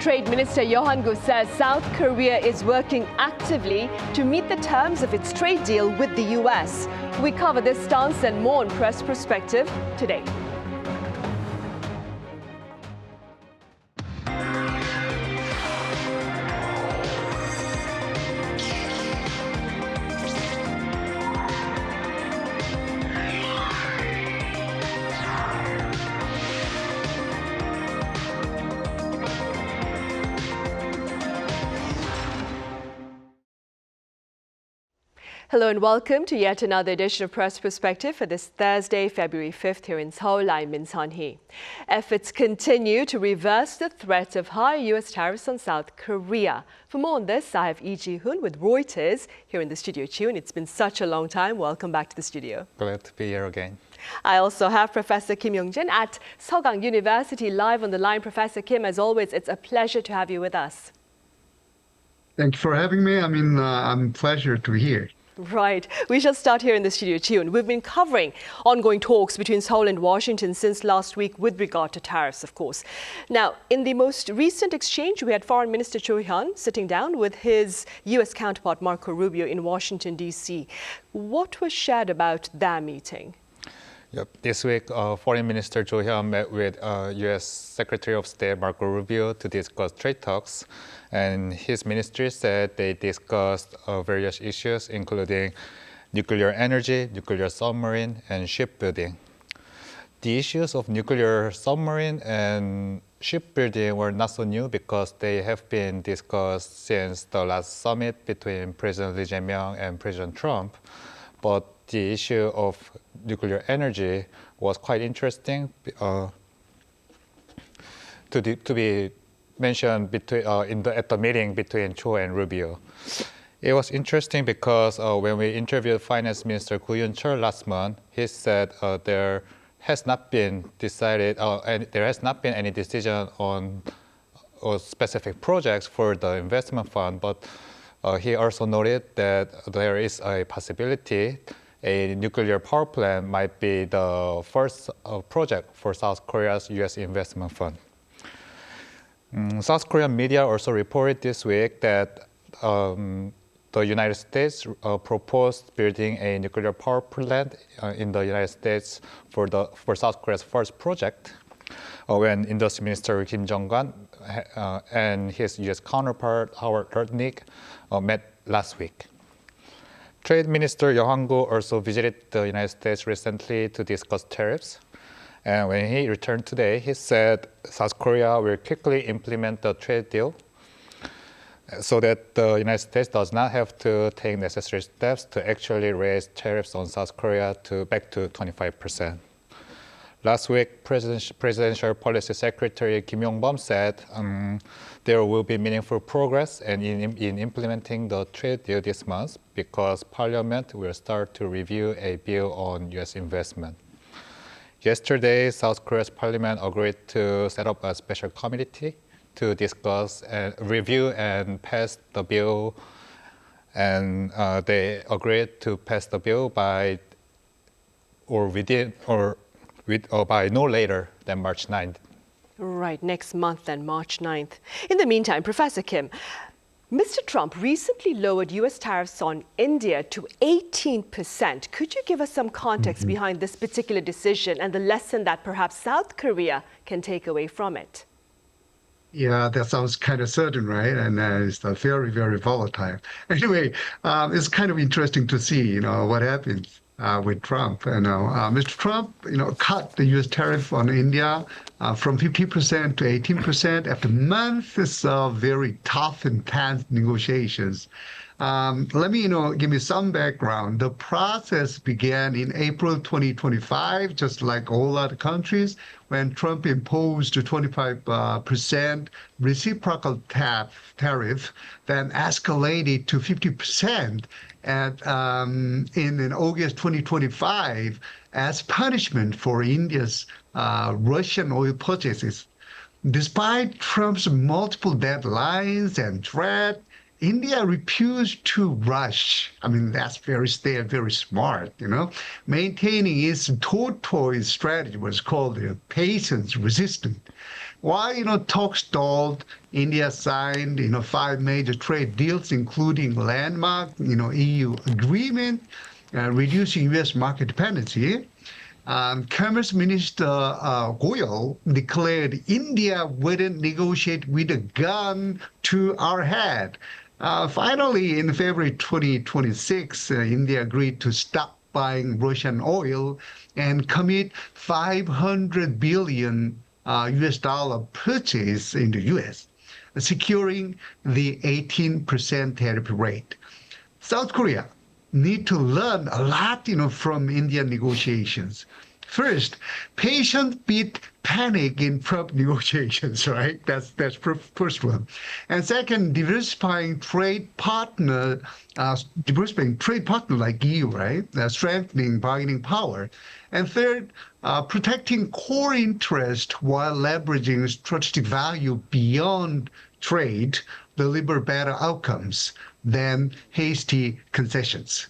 Trade Minister Cho Hyun says South Korea is working actively to meet the terms of its trade deal with the U.S. We cover this stance and more on Press Perspective today. Hello and welcome to yet another edition of Press Perspective for this Thursday, February 5th here in Seoul. I'm Min Sunhee. Efforts continue to reverse the threat of higher U.S. tariffs on South Korea. For more on this, I have Lee Ji-hoon with Reuters here in the studio. Ji-hoon, it's been such a long time. Welcome back to the studio. Glad to be here again. I also have Professor Kim Young-Jin at Sogang University live on the line. Professor Kim, as always, it's a pleasure to have you with us. Thank you for having me. I'm pleasure to be here. Right. We shall start here in the studio, Ji-hoon. We've been covering ongoing talks between Seoul and Washington since last week with regard to tariffs, of course. Now, in the most recent exchange, we had Foreign Minister Cho Hyun sitting down with his U.S. counterpart, Marco Rubio, in Washington, D.C. What was shared about that meeting? Yep. This week, Foreign Minister Cho Hyun met with U.S. Secretary of State Marco Rubio to discuss trade talks. And his ministry said they discussed various issues, including nuclear energy, nuclear submarine, and shipbuilding. The issues of nuclear submarine and shipbuilding were not so new because they have been discussed since the last summit between President Lee Jae-myung and President Trump. But the issue of nuclear energy was quite interesting to be mentioned at the meeting between Cho and Rubio. It was interesting because when we interviewed Finance Minister Ko Yoon-chul last month, he said there has not been any decision on specific projects for the investment fund, but he also noted that there is a possibility a nuclear power plant might be the first project for South Korea's U.S. investment fund. South Korean media also reported this week that the United States proposed building a nuclear power plant in the United States for South Korea's first project when Industry Minister Kim Young-Jin and his U.S. counterpart Howard Lutnick met last week. Trade Minister Cho Hyun also visited the United States recently to discuss tariffs. And when he returned today, he said South Korea will quickly implement the trade deal so that the United States does not have to take necessary steps to actually raise tariffs on South Korea back to 25%. Last week, Presidential Policy Secretary Kim Yong-bum said there will be meaningful progress in implementing the trade deal this month because Parliament will start to review a bill on U.S. investment. Yesterday, South Korea's parliament agreed to set up a special committee to discuss and review and pass the bill. And they agreed to pass the bill by no later than March 9th. Right, next month then, March 9th. In the meantime, Professor Kim, Mr. Trump recently lowered U.S. tariffs on India to 18%. Could you give us some context behind this particular decision and the lesson that perhaps South Korea can take away from it? Yeah, that sounds kind of certain, right? And it's very, very volatile. Anyway, it's kind of interesting to see, what happens with Trump. Mr. Trump, cut the U.S. tariff on India from 50% to 18% after months of very tough and tense negotiations. Let me, give you some background. The process began in April 2025, just like all other countries, when Trump imposed a 25% reciprocal tariff, then escalated to 50% in August 2025 as punishment for India's Russian oil purchases. Despite Trump's multiple deadlines and threats, India refused to rush. That's very smart, Maintaining its tortoise strategy was called patience resistant. Why, talks stalled, India signed, 5 major trade deals, including landmark, EU agreement, reducing U.S. market dependency. Commerce Minister Goyal declared India wouldn't negotiate with a gun to our head. Finally, in February 2026, India agreed to stop buying Russian oil and commit 500 billion US dollar purchase in the US, securing the 18% tariff rate. South Korea need to learn a lot, from Indian negotiations. First, patience beat panic in Trump negotiations, right? That's first one. And second, diversifying trade partner like EU, right? Strengthening bargaining power. And third, protecting core interest while leveraging strategic value beyond trade, deliver better outcomes than hasty concessions.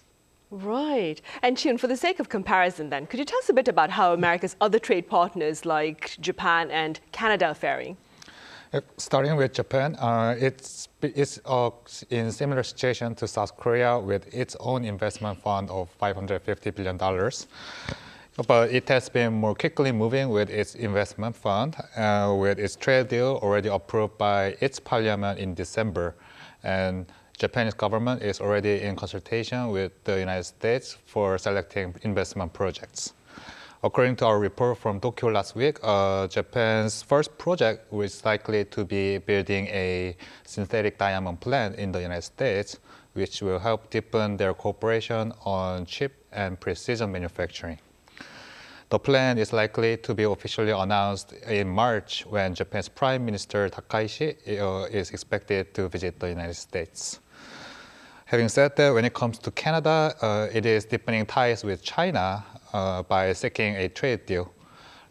Right. And Hyun, for the sake of comparison then, could you tell us a bit about how America's other trade partners like Japan and Canada are faring? Starting with Japan, it's in similar situation to South Korea with its own investment fund of $550 billion. But it has been more quickly moving with its investment fund, with its trade deal already approved by its parliament in December. And Japanese government is already in consultation with the United States for selecting investment projects. According to our report from Tokyo last week, Japan's first project is likely to be building a synthetic diamond plant in the United States, which will help deepen their cooperation on chip and precision manufacturing. The plan is likely to be officially announced in March when Japan's Prime Minister Takaishi is expected to visit the United States. Having said that, when it comes to Canada, it is deepening ties with China by seeking a trade deal.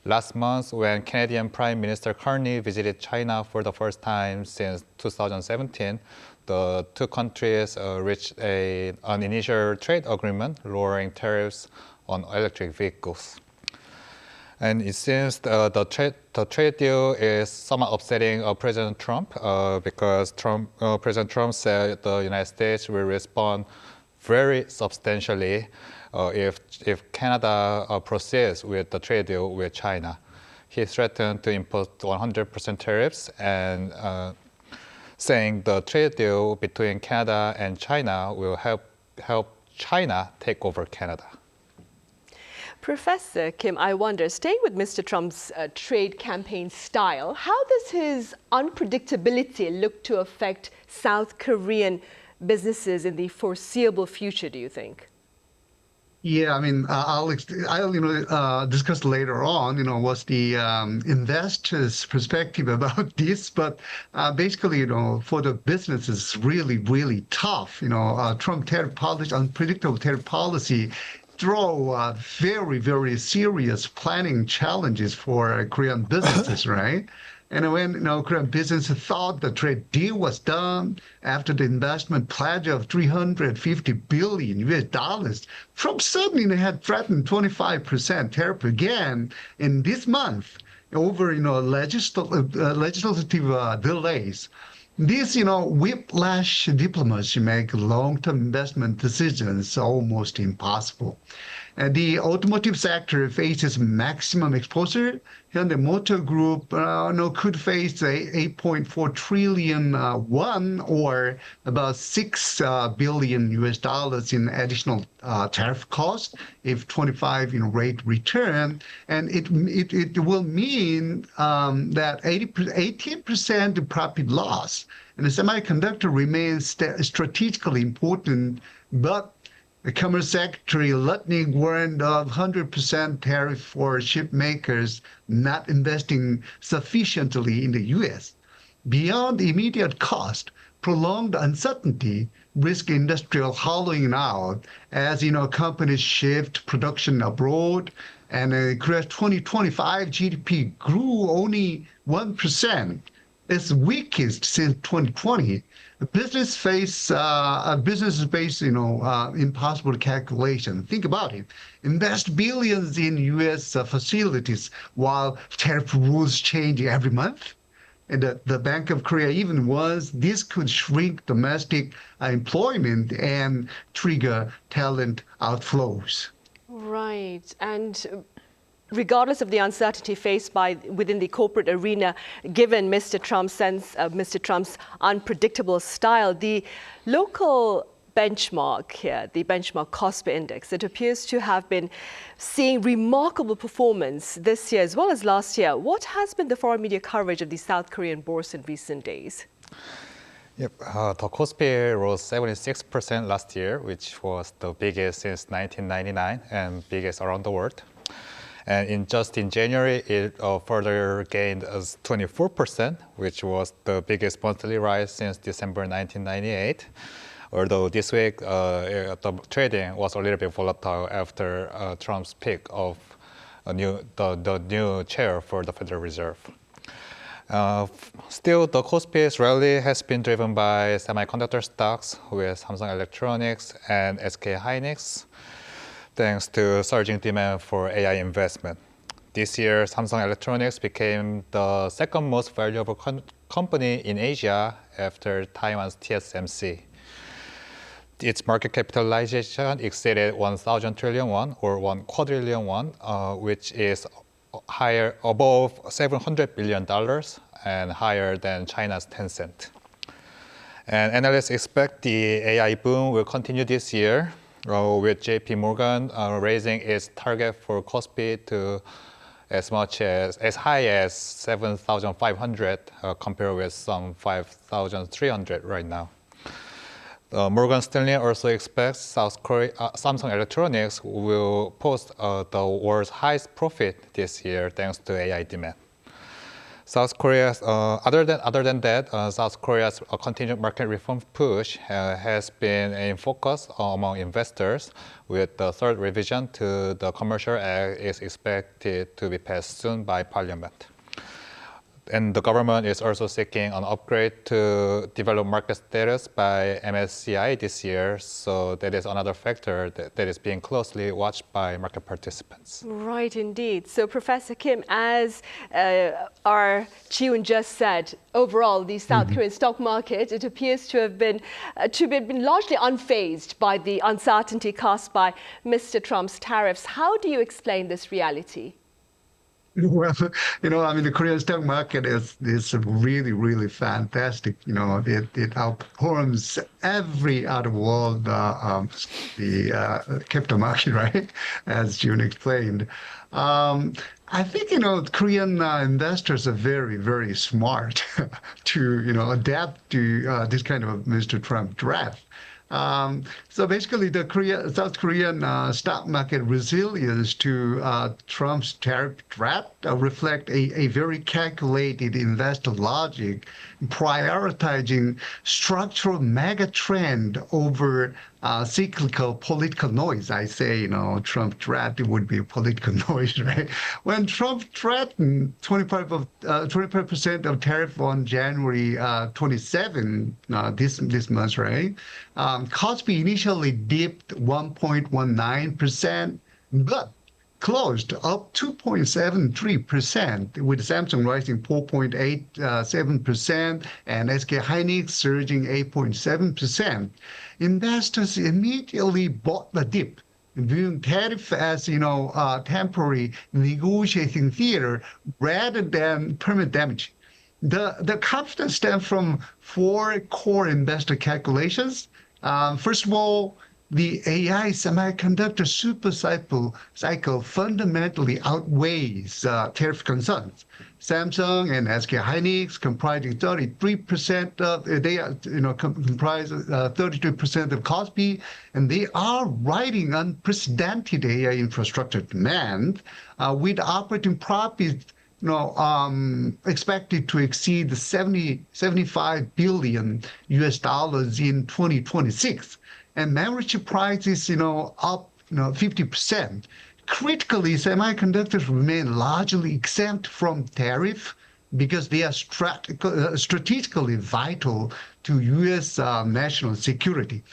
Last month, when Canadian Prime Minister Carney visited China for the first time since 2017, the two countries reached an initial trade agreement lowering tariffs on electric vehicles. And it seems the trade deal is somewhat upsetting President Trump because President Trump said the United States will respond very substantially if Canada proceeds with the trade deal with China. He threatened to impose 100% tariffs and saying the trade deal between Canada and China will help China take over Canada. Professor Kim, I wonder, staying with Mr. Trump's trade campaign style, how does his unpredictability look to affect South Korean businesses in the foreseeable future, do you think? Yeah, I mean, I'll discuss later on, what's the investors' perspective about this. But basically, for the business, it's really, really tough. Trump tariff policy, unpredictable tariff policy, throw very, very serious planning challenges for Korean businesses, right? And when Korean businesses thought the trade deal was done after the investment pledge of 350 billion US dollars, Trump suddenly had threatened 25% tariff again in this month over legislative delays. This, whiplash diplomacy make long-term investment decisions almost impossible. And the automotive sector faces maximum exposure. Hyundai Motor Group could face a 8.4 trillion won, or about $6 billion US dollars in additional tariff cost if 25 rate return, and it will mean that 18% profit loss. And the semiconductor remains strategically important, but the Commerce Secretary Lutnick warned of 100% tariff for chip makers not investing sufficiently in the U.S. Beyond immediate cost, prolonged uncertainty risk industrial hollowing out as companies shift production abroad. And Korea's 2025 GDP grew only 1%. its weakest since 2020. Businesses face, impossible calculation. Think about it. Invest billions in U.S. Facilities while tariff rules change every month. And the Bank of Korea even warns this could shrink domestic employment and trigger talent outflows. Right. And regardless of the uncertainty faced within the corporate arena, given Mr. Trump's unpredictable style, the local benchmark here, the benchmark Kospi index, it appears to have been seeing remarkable performance this year as well as last year. What has been the foreign media coverage of the South Korean bourse in recent days? Yep, the Kospi rose 76% last year, which was the biggest since 1999 and biggest around the world. And in January, it further gained as 24%, which was the biggest monthly rise since December 1998. Although this week, the trading was a little bit volatile after Trump's pick of the new chair for the Federal Reserve. Still, the Kospi's rally has been driven by semiconductor stocks with Samsung Electronics and SK Hynix, thanks to surging demand for AI investment. This year, Samsung Electronics became the second most valuable company in Asia after Taiwan's TSMC. Its market capitalization exceeded 1,000 trillion won, or 1 quadrillion won, which is above $700 billion and higher than China's Tencent. And analysts expect the AI boom will continue this year, with JP Morgan raising its target for Kospi to as high as 7,500, compared with some 5,300 right now. Morgan Stanley also expects Samsung Electronics will post the world's highest profit this year thanks to AI demand. South Korea's other than that, South Korea's continued market reform push has been in focus among investors, with the third revision to the Commercial Act is expected to be passed soon by Parliament. And the government is also seeking an upgrade to developed market status by MSCI this year. So that is another factor that is being closely watched by market participants. Right, indeed. So, Professor Kim, as our Ji-hoon just said, overall, the South Korean stock market, it appears to have been largely unfazed by the uncertainty caused by Mr. Trump's tariffs. How do you explain this reality? Well, the Korean stock market is really, really fantastic. It outperforms every other world, the capital market, right? As June explained. I think, Korean investors are very, very smart to, adapt to this kind of Mr. Trump draft. So basically, the South Korean stock market resilience to Trump's tariff threat reflect a very calculated investor logic, prioritizing structural mega trend over cyclical political noise. I say, Trump threat, it would be political noise, right? When Trump threatened 25% of tariff on January 27, this month, right? Kospi initially dipped 1.19%, but closed up 2.73%, with Samsung rising 4.87% and SK Hynix surging 8.7%. Investors immediately bought the dip, viewing tariff as temporary negotiating theater rather than permanent damage. The confidence stems from four core investor calculations. First of all, the AI semiconductor super cycle fundamentally outweighs tariff concerns. Samsung and SK Hynix comprising 33% comprise 33% of Kospi, and they are riding unprecedented AI infrastructure demand, with operating profits expected to exceed 75 billion US dollars in 2026. And memory chip prices, up 50%. Critically, semiconductors remain largely exempt from tariff, because they are strategically vital to U.S. National security.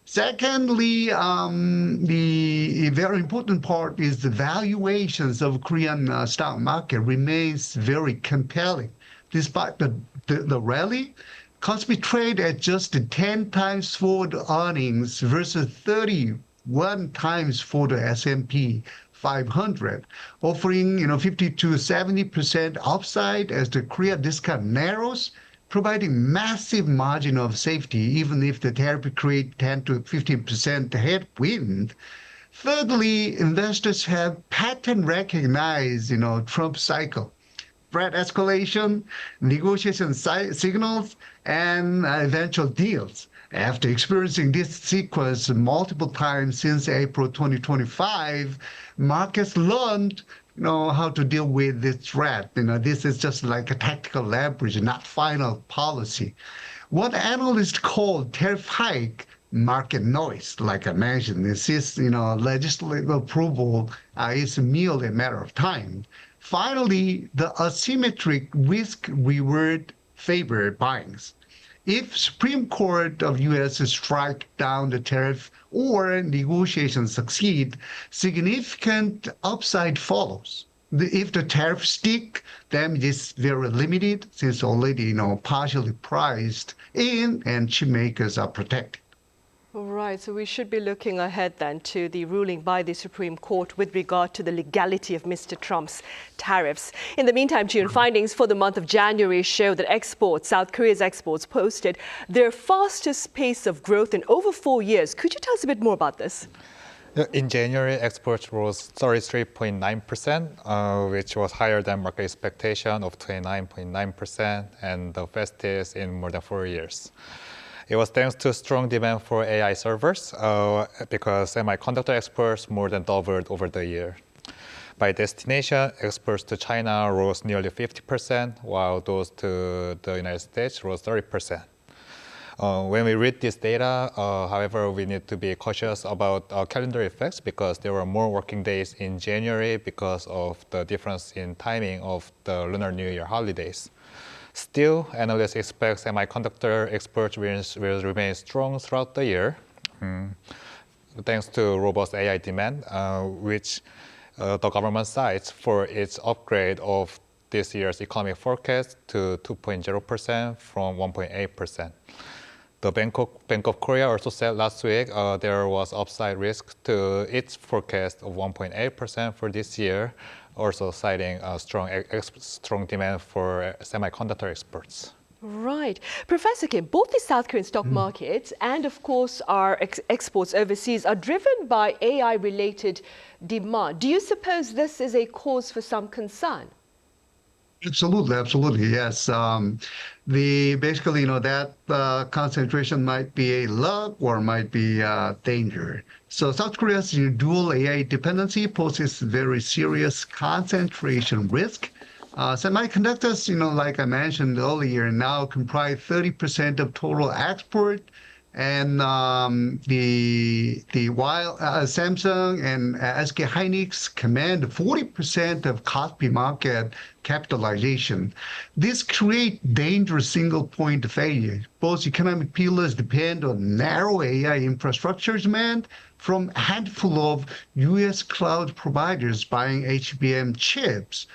Secondly, the very important part is the valuations of Korean stock market remains very compelling. Despite the rally, Kospi trade at just 10 times forward earnings versus 31 times for the S&P 500, offering 50 to 70% upside as the Korea discount narrows, providing massive margin of safety even if the tariff create 10 to 15% headwind. Thirdly, investors have pattern recognized, Trump cycle, threat escalation, negotiation signals, and eventual deals. After experiencing this sequence multiple times since April 2025, markets learned how to deal with this threat. This is just like a tactical leverage, not final policy. What analysts call tariff hike market noise, like I mentioned, this is, legislative approval is merely a matter of time. Finally, the asymmetric risk-reward favor buyings. If Supreme Court of U.S. strike down the tariff or negotiations succeed, significant upside follows. If the tariff stick, damage is very limited since already, partially priced in and chip makers are protected. All right, so we should be looking ahead then to the ruling by the Supreme Court with regard to the legality of Mr. Trump's tariffs. In the meantime, June findings for the month of January show that South Korea's exports posted their fastest pace of growth in over 4 years. Could you tell us a bit more about this? In January, exports rose 33.9%, which was higher than market expectation of 29.9% and the fastest in more than 4 years. It was thanks to strong demand for AI servers because semiconductor exports more than doubled over the year. By destination, exports to China rose nearly 50%, while those to the United States rose 30%. When we read this data, however, we need to be cautious about calendar effects because there were more working days in January because of the difference in timing of the Lunar New Year holidays. Still, analysts expect semiconductor exports will remain strong throughout the year, thanks to robust AI demand, which the government cites for its upgrade of this year's economic forecast to 2.0% from 1.8%. The Bank of Korea also said last week there was upside risk to its forecast of 1.8% for this year, also citing strong demand for semiconductor exports. Right. Professor Kim, both the South Korean stock markets and, of course, our exports overseas are driven by AI-related demand. Do you suppose this is a cause for some concern? Absolutely, yes. Basically, that concentration might be a luck or might be a danger. So South Korea's dual AI dependency poses very serious concentration risk. Semiconductors, like I mentioned earlier, now comprise 30% of total export. And while Samsung and SK Hynix command 40% of Kospi market capitalization, this creates dangerous single point failure. Both economic pillars depend on narrow AI infrastructure demand from a handful of U.S. cloud providers buying HBM chips.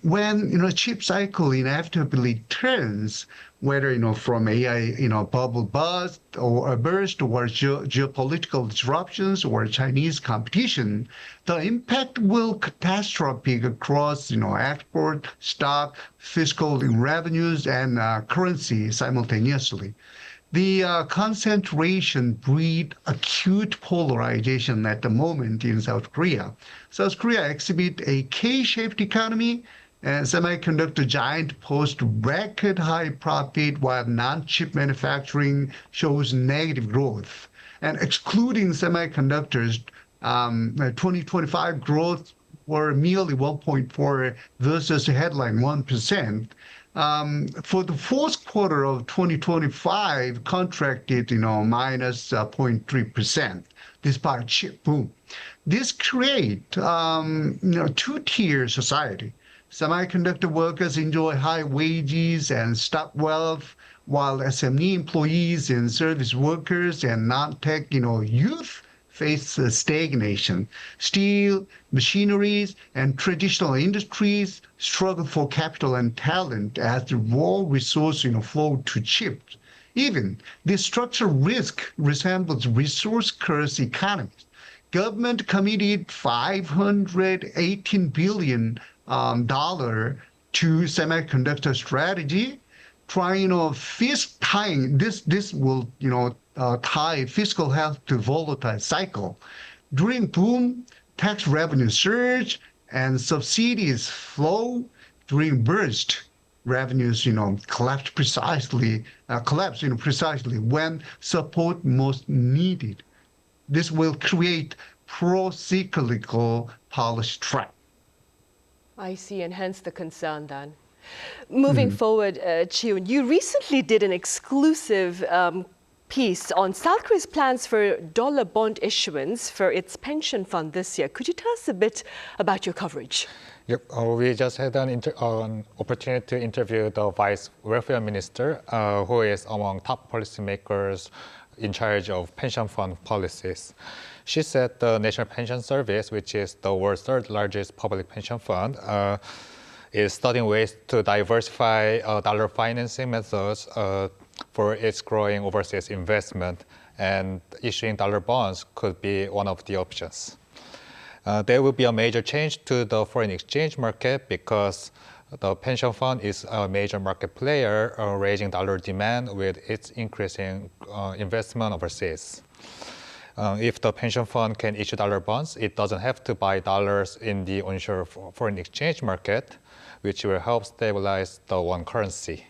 When chip cycle inevitably turns, whether from AI bubble burst or geopolitical disruptions or Chinese competition, the impact will catastrophic across export, stock, fiscal revenues, and currency simultaneously. The concentration breed acute polarization at the moment in South Korea. South Korea exhibit a K-shaped economy, and semiconductor giant post record high profit while non-chip manufacturing shows negative growth. And excluding semiconductors, 2025 growth were merely 1.4 versus headline 1%. For the fourth quarter of 2025, contracted, minus 0.3%, despite chip boom. This create, two-tier society. Semiconductor workers enjoy high wages and stock wealth, while SME employees and service workers and non-tech, youth face stagnation. Steel, machineries, and traditional industries struggle for capital and talent as the raw resource, flow to chips. Even the structural risk resembles resource curse economies. Government committed $518 billion to semiconductor strategy, trying tying this will tie fiscal health to volatile cycle. During boom, tax revenue surge and subsidies flow. During burst, revenues collapse precisely when support most needed. This will create pro-cyclical policy trap. I see, and hence the concern then. Moving forward, Chi-hoon, you recently did an exclusive piece on South Korea's plans for dollar bond issuance for its pension fund this year. Could you tell us a bit about your coverage? Yep. We just had an opportunity to interview the Vice Welfare Minister, who is among top policymakers in charge of pension fund policies. She said the National Pension Service, which is the world's third largest public pension fund, is studying ways to diversify dollar financing methods for its growing overseas investment, and issuing dollar bonds could be one of the options. There will be a major change to the foreign exchange market because the pension fund is a major market player, raising dollar demand with its increasing investment overseas. If the pension fund can issue dollar bonds, it doesn't have to buy dollars in the onshore foreign exchange market, which will help stabilize the won currency.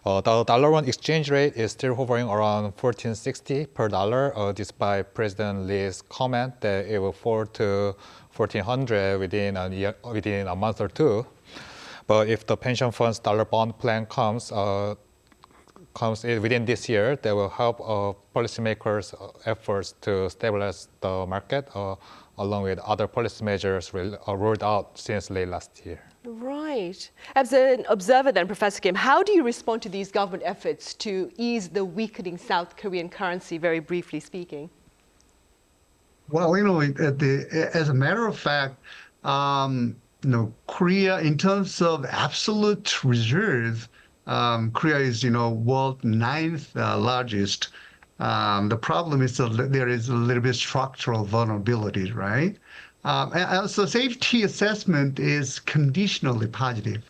The dollar-won exchange rate is still hovering around 1460 per dollar, despite President Lee's comment that it will fall to 1400 within a month or two. But if the pension fund's dollar bond plan comes in within this year, that will help policymakers' efforts to stabilize the market, along with other policy measures rolled out since late last year. Right. As an observer then, Professor Kim, how do you respond to these government efforts to ease the weakening South Korean currency, very briefly speaking? Well, as a matter of fact, Korea, in terms of absolute reserve, Korea is, world ninth largest. The problem is there is a little bit structural vulnerability, right? And so safety assessment is conditionally positive.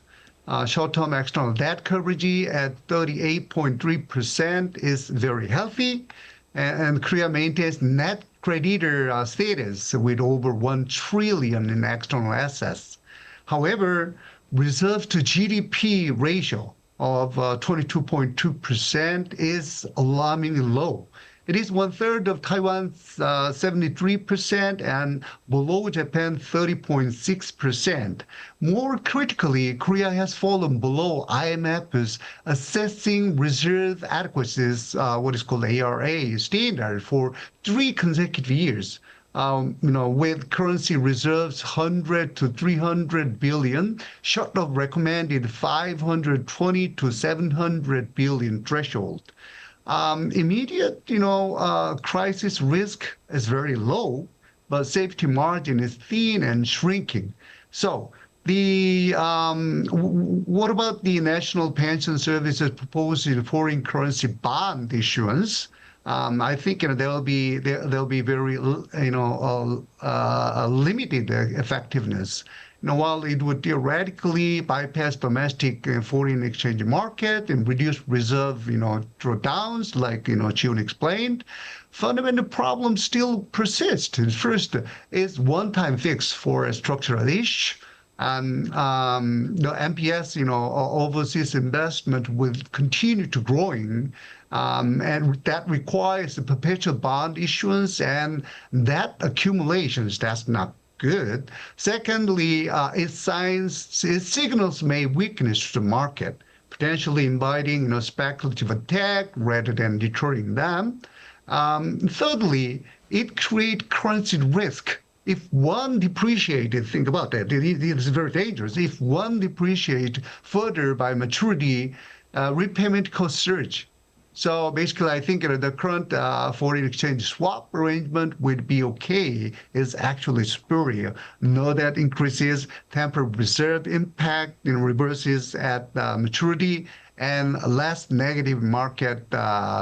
Short-term external debt coverage at 38.3% is very healthy, and Korea maintains net creditor status with over 1 trillion in external assets. However, reserve to GDP ratio of 22.2% is alarmingly low. It is 1/3 of Taiwan's 73% and below Japan 30.6%. More critically, Korea has fallen below IMF's assessing reserve adequacy's what is called ARA standard for 3 consecutive years. With currency reserves 100 to 300 billion, short of recommended 520 to 700 billion threshold. Immediate, crisis risk is very low, but safety margin is thin and shrinking. So what about the National Pension Service's proposed foreign currency bond issuance? I think there'll be very limited effectiveness. While it would theoretically bypass domestic foreign exchange market and reduce reserve, drawdowns, like Chi-hoon explained, fundamental problems still persist. First is one-time fix for a structural issue. And the MPS, overseas investment will continue to growing, and that requires a perpetual bond issuance, and that accumulations, that's not good. Secondly, it signals may weakness to the market, potentially inviting speculative attack rather than deterring them. Thirdly, it creates currency risk if one depreciated, think about that, it is very dangerous. If one depreciate further by maturity, repayment cost surge. So basically, I think the current foreign exchange swap arrangement would be okay. It's actually superior. No debt increases, temporary reserve impact reverses at maturity, and less negative market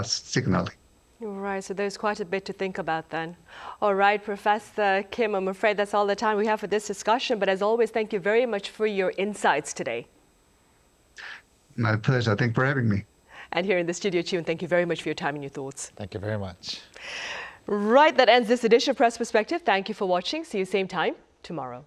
signaling. Right, so there's quite a bit to think about then. All right, Professor Kim, I'm afraid that's all the time we have for this discussion, but as always, thank you very much for your insights today. My pleasure. Thanks for having me. And here in the studio, Chi-hoon, thank you very much for your time and your thoughts. Thank you very much. Right, that ends this edition of Press Perspective. Thank you for watching. See you same time tomorrow.